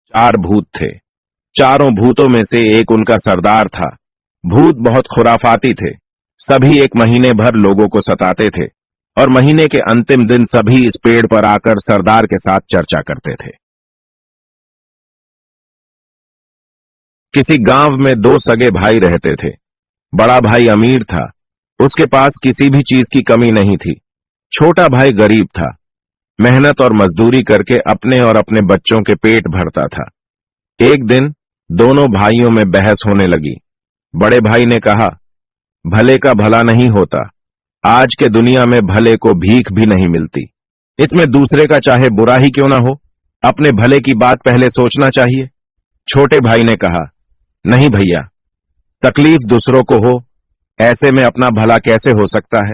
चार भूत थे। चारों भूतों में से एक उनका सरदार था। भूत बहुत खुराफाती थे। सभी एक महीने भर लोगों को सताते थे और महीने के अंतिम दिन सभी इस पेड़ पर आकर सरदार के साथ चर्चा करते थे। किसी गांव में दो सगे भाई रहते थे। बड़ा भाई अमीर था, उसके पास किसी भी चीज की कमी नहीं थी। छोटा भाई गरीब था, मेहनत और मजदूरी करके अपने और अपने बच्चों के पेट भरता था। एक दिन दोनों भाइयों में बहस होने लगी। बड़े भाई ने कहा, भले का भला नहीं होता। आज के दुनिया में भले को भीख भी नहीं मिलती। इसमें दूसरे का चाहे बुरा ही क्यों ना हो, अपने भले की बात पहले सोचना चाहिए। छोटे भाई ने कहा, नहीं भैया, तकलीफ दूसरों को हो, ऐसे में अपना भला कैसे हो सकता है।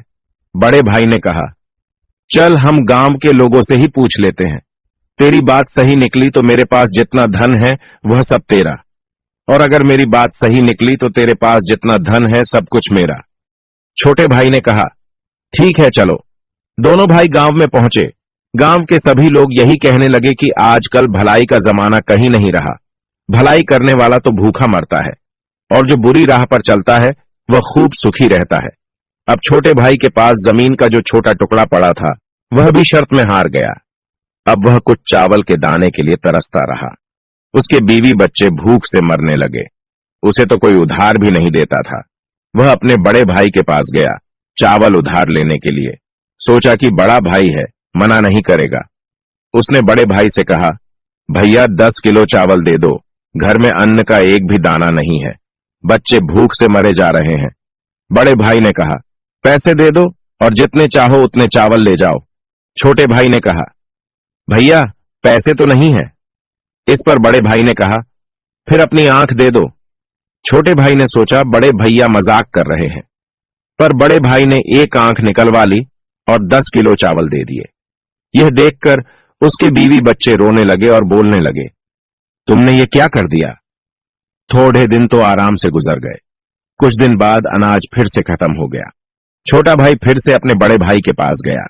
बड़े भाई ने कहा, चल हम गांव के लोगों से ही पूछ लेते हैं। तेरी बात सही निकली तो मेरे पास जितना धन है वह सब तेरा, और अगर मेरी बात सही निकली तो तेरे पास जितना धन है सब कुछ मेरा। छोटे भाई ने कहा, ठीक है चलो। दोनों भाई गांव में पहुंचे। गांव के सभी लोग यही कहने लगे कि आजकल भलाई का जमाना कहीं नहीं रहा। भलाई करने वाला तो भूखा मरता है और जो बुरी राह पर चलता है वह खूब सुखी रहता है। अब छोटे भाई के पास जमीन का जो छोटा टुकड़ा पड़ा था वह भी शर्त में हार गया। अब वह कुछ चावल के दाने के लिए तरसता रहा। उसके बीवी बच्चे भूख से मरने लगे। उसे तो कोई उधार भी नहीं देता था। वह अपने बड़े भाई के पास गया चावल उधार लेने के लिए। सोचा कि बड़ा भाई है, मना नहीं करेगा। उसने बड़े भाई से कहा, भैया 10 किलो चावल दे दो, घर में अन्न का एक भी दाना नहीं है, बच्चे भूख से मरे जा रहे हैं। बड़े भाई ने कहा, पैसे दे दो और जितने चाहो उतने चावल ले जाओ। छोटे भाई ने कहा, भैया पैसे तो नहीं है। इस पर बड़े भाई ने कहा, फिर अपनी आंख दे दो। छोटे भाई ने सोचा बड़े भैया मजाक कर रहे हैं, पर बड़े भाई ने एक आंख निकलवा ली और 10 किलो चावल दे दिए। यह देखकर उसके बीवी बच्चे रोने लगे और बोलने लगे, तुमने ये क्या कर दिया। थोड़े दिन तो आराम से गुजर गए। कुछ दिन बाद अनाज फिर से खत्म हो गया। छोटा भाई फिर से अपने बड़े भाई के पास गया।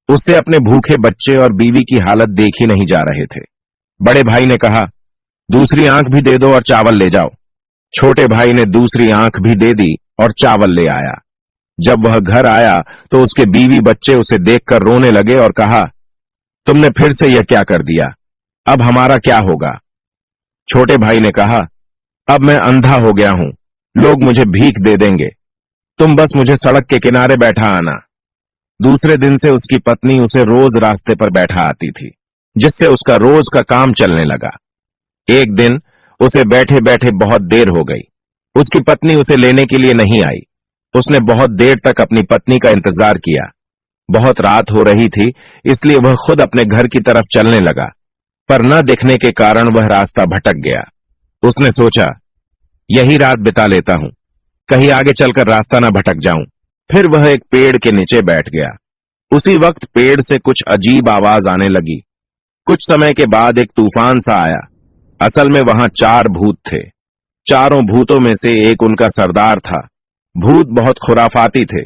उससे अपने भूखे बच्चे और बीवी की हालत देखी नहीं जा रहे थे। बड़े भाई ने कहा, दूसरी आंख भी दे दो और चावल ले जाओ। छोटे भाई ने दूसरी आंख भी दे दी और चावल ले आया। जब वह घर आया तो उसके बीवी बच्चे उसे देखकर रोने लगे और कहा, तुमने फिर से यह क्या कर दिया, अब हमारा क्या होगा। छोटे भाई ने कहा, अब मैं अंधा हो गया हूं, लोग मुझे भीख दे देंगे, तुम बस मुझे सड़क के किनारे बैठा आना। दूसरे दिन से उसकी पत्नी उसे रोज रास्ते पर बैठा आती थी, जिससे उसका रोज का काम चलने लगा। एक दिन उसे बैठे बैठे बहुत देर हो गई। उसकी पत्नी उसे लेने के लिए नहीं आई। उसने बहुत देर तक अपनी पत्नी का इंतजार किया। बहुत रात हो रही थी, इसलिए वह खुद अपने घर की तरफ चलने लगा, पर न दिखने के कारण वह रास्ता भटक गया। उसने सोचा, यही रात बिता लेता हूं, कहीं आगे चलकर रास्ता न भटक जाऊं। फिर वह एक पेड़ के नीचे बैठ गया। उसी वक्त पेड़ से कुछ अजीब आवाज आने लगी। कुछ समय के बाद एक तूफान सा आया। असल में वहां 4 भूत थे। चारों भूतों में से एक उनका सरदार था। भूत बहुत खुराफाती थे।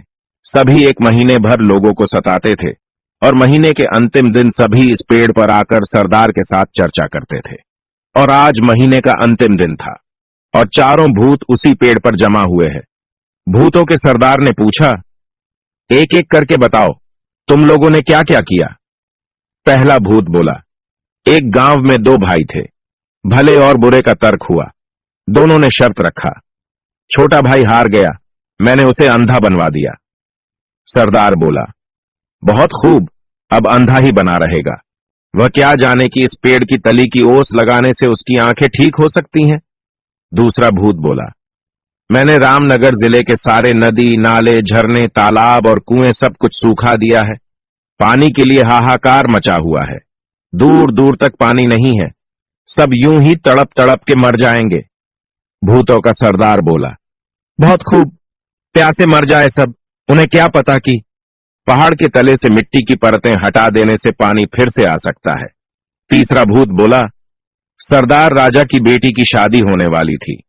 सभी एक महीने भर लोगों को सताते थे और महीने के अंतिम दिन सभी इस पेड़ पर आकर सरदार के साथ चर्चा करते थे। और आज महीने का अंतिम दिन था और चारों भूत उसी पेड़ पर जमा हुए हैं। भूतों के सरदार ने पूछा, एक एक करके बताओ, तुम लोगों ने क्या क्या किया। पहला भूत बोला, एक गांव में 2 भाई थे। भले और बुरे का तर्क हुआ। दोनों ने शर्त रखा। छोटा भाई हार गया, मैंने उसे अंधा बनवा दिया। सरदार बोला, बहुत खूब, अब अंधा ही बना रहेगा। वह क्या जाने कि इस पेड़ की तली की ओस लगाने से उसकी आंखें ठीक हो सकती हैं। दूसरा भूत बोला, मैंने रामनगर जिले के सारे नदी, नाले, झरने, तालाब और कुएं सब कुछ सूखा दिया है। पानी के लिए हाहाकार मचा हुआ है। दूर दूर तक पानी नहीं है। सब यूं ही तड़प तड़प के मर जाएंगे। भूतों का सरदार बोला, बहुत खूब, प्यासे मर जाए सब, उन्हें क्या पता कि पहाड़ के तले से मिट्टी की परतें हटा देने से पानी फिर से आ सकता है। तीसरा भूत बोला, सरदार राजा की बेटी की शादी होने वाली थी।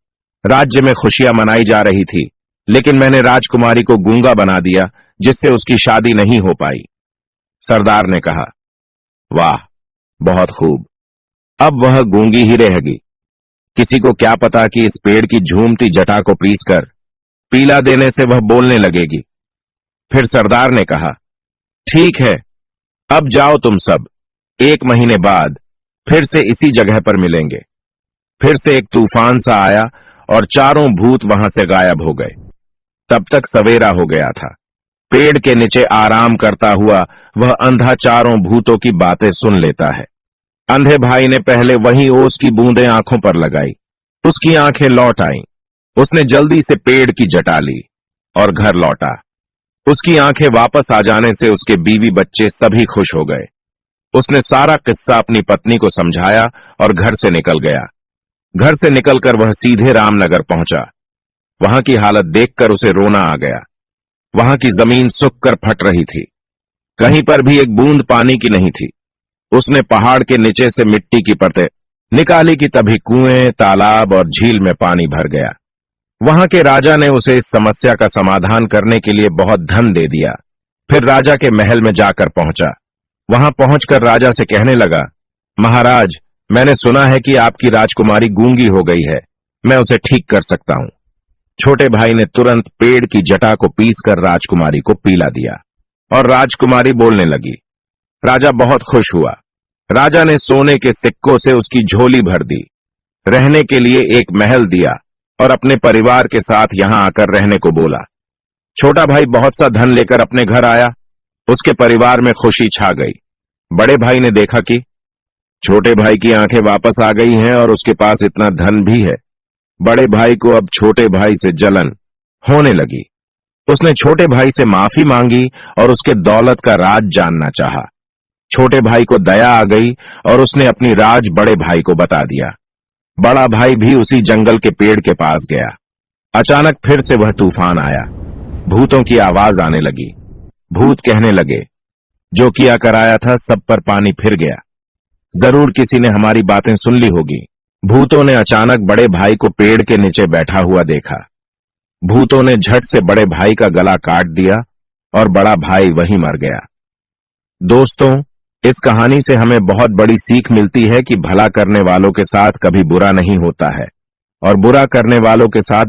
राज्य में खुशियां मनाई जा रही थी, लेकिन मैंने राजकुमारी को गूंगा बना दिया, जिससे उसकी शादी नहीं हो पाई। सरदार ने कहा, वाह, बहुत खूब, अब वह गूंगी ही रहेगी। किसी को क्या पता कि इस पेड़ की झूमती जटा को पीसकर पीला देने से वह बोलने लगेगी। फिर सरदार ने कहा, ठीक है, अब जाओ तुम सब, 1 महीने बाद फिर से इसी जगह पर मिलेंगे। फिर से एक तूफान सा आया और चारों भूत वहां से गायब हो गए। तब तक सवेरा हो गया था। पेड़ के नीचे आराम करता हुआ वह अंधा चारों भूतों की बातें सुन लेता है। अंधे भाई ने पहले वही ओस की बूंदें आंखों पर लगाई। उसकी आंखें लौट आईं। उसने जल्दी से पेड़ की जटा ली और घर लौटा। उसकी आंखें वापस आ जाने से उसके बीवी बच्चे सभी खुश हो गए। उसने सारा किस्सा अपनी पत्नी को समझाया और घर से निकल गया। घर से निकलकर वह सीधे रामनगर पहुंचा। वहां की हालत देखकर उसे रोना आ गया। वहां की जमीन सूख कर फट रही थी। कहीं पर भी एक बूंद पानी की नहीं थी। उसने पहाड़ के नीचे से मिट्टी की परतें निकाली कि तभी कुएं, तालाब और झील में पानी भर गया। वहां के राजा ने उसे इस समस्या का समाधान करने के लिए बहुत धन दे दिया। फिर राजा के महल में जाकर पहुंचा। वहां पहुंचकर राजा से कहने लगा, महाराज, मैंने सुना है कि आपकी राजकुमारी गूंगी हो गई है। मैं उसे ठीक कर सकता हूं। छोटे भाई ने तुरंत पेड़ की जटा को पीसकर राजकुमारी को पीला दिया और राजकुमारी बोलने लगी। राजा बहुत खुश हुआ। राजा ने सोने के सिक्कों से उसकी झोली भर दी, रहने के लिए एक महल दिया और अपने परिवार के साथ यहां आकर रहने को बोला। छोटा भाई बहुत सा धन लेकर अपने घर आया। उसके परिवार में खुशी छा गई। बड़े भाई ने देखा कि छोटे भाई की आंखें वापस आ गई हैं और उसके पास इतना धन भी है। बड़े भाई को अब छोटे भाई से जलन होने लगी। उसने छोटे भाई से माफी मांगी और उसके दौलत का राज जानना चाहा। छोटे भाई को दया आ गई और उसने अपनी राज बड़े भाई को बता दिया। बड़ा भाई भी उसी जंगल के पेड़ के पास गया। अचानक फिर से वह तूफान आया। भूतों की आवाज आने लगी। भूत कहने लगे, जो किया कराया था सब पर पानी फिर गया। जरूर किसी ने हमारी बातें सुन ली होगी। भूतों ने अचानक बड़े भाई को पेड़ के नीचे बैठा हुआ देखा। भूतों ने झट से बड़े भाई का गला काट दिया और बड़ा भाई वहीं मर गया। दोस्तों, इस कहानी से हमें बहुत बड़ी सीख मिलती है कि भला करने वालों के साथ कभी बुरा नहीं होता है और बुरा करने वालों के साथ